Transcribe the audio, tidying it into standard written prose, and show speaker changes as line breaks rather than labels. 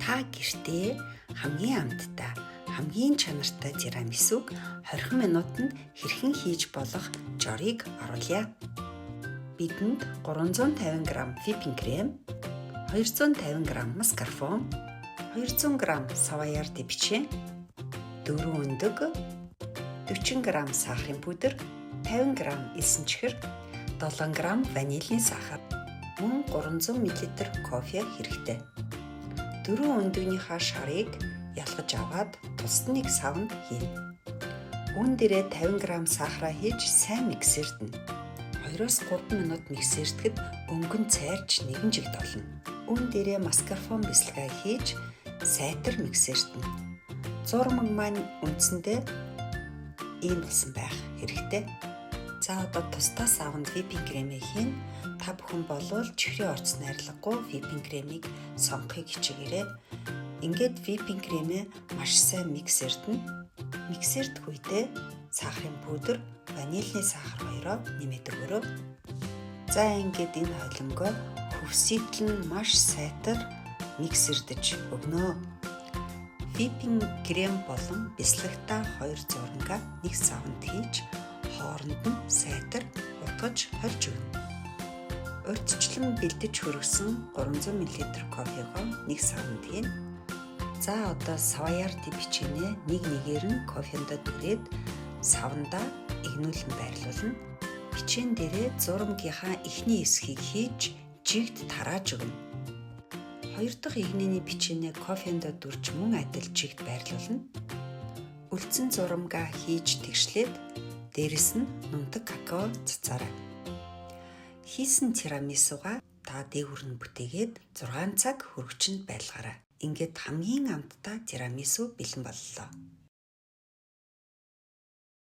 Та гэртээ хамгийн амттай, хамгийн чанартай тирамисуг 20 минутанд хэрхэн хийж болох жорийг оруулъя. Бидэнд 350 г whipping cream, 250 г маскарпоне, 200 г савояарди бичээ, 4 өндөг, 40 г сахарын пудр, 50 г элсэн чихэр, 7 г ванилийн сахар, мөн 300 мл кофе хэрэгтэй. 4 өндөгнийхаа шарыг ялгаж аваад тусад нэг савнд хийнэ. Үүн дээрээ 50 г сахараа хийж сайн миксэрдэнэ. 2-3 минут миксэрдэхэд өнгөн цайрч нэгэн жигд олно. Үүн дээрээ маскарпоне бясалгаа хийж сайтар миксэрдэнэ. Зурмаг маань үндсэндээ ийм болсон байх хэрэгтэй. За одоо тусдаа савнд whipping cream-ийг хийн. Та бүхэн болвол чихрийн орц найрлагагүй whipping cream-ийг сонгохыг хичээгээрэй. Ингээд whipping cream-ээ маш сайн миксэрдэнэ. Миксэрдэх үедээ сахарын пудр, ванилийн сахар хоёроо нэмээд өгөөрэй. За ингээд энэ холимгоо хөвсөйтлэн маш сайтар миксэрдэж өгнө. Whipping cream болон бясалгатаа 2 зурмага нэг савнд хийж хооронд нь сайтар хутгаж хорж өгнө. Урьдчилан бэлдэж хөргсөн 300 мл кофегоо нэг савнд хийн. За одоо савояарди бичээнээ нэг нэгээр нь кофендо түрээд савндаа игнүүлэн байрлуулна. Бичээн дээрээ зурмгийнхаа эхний хэсгийг хийж жигд тарааж өгнө. Хоёр дахь игнэний бичээнээ кофендо дүрж мөн адил жигд байрлуулна. Үлдсэн зурмгаа хийж тэгшлээд дээрэс нь нунтаг какао цацаарай. Хийсэн тирамисуга та дээгүүр нь бүтээгээд 6 цаг хөргөчөнд байлгаарай. Ингээд хамгийн амттай тирамису бэлэн боллоо.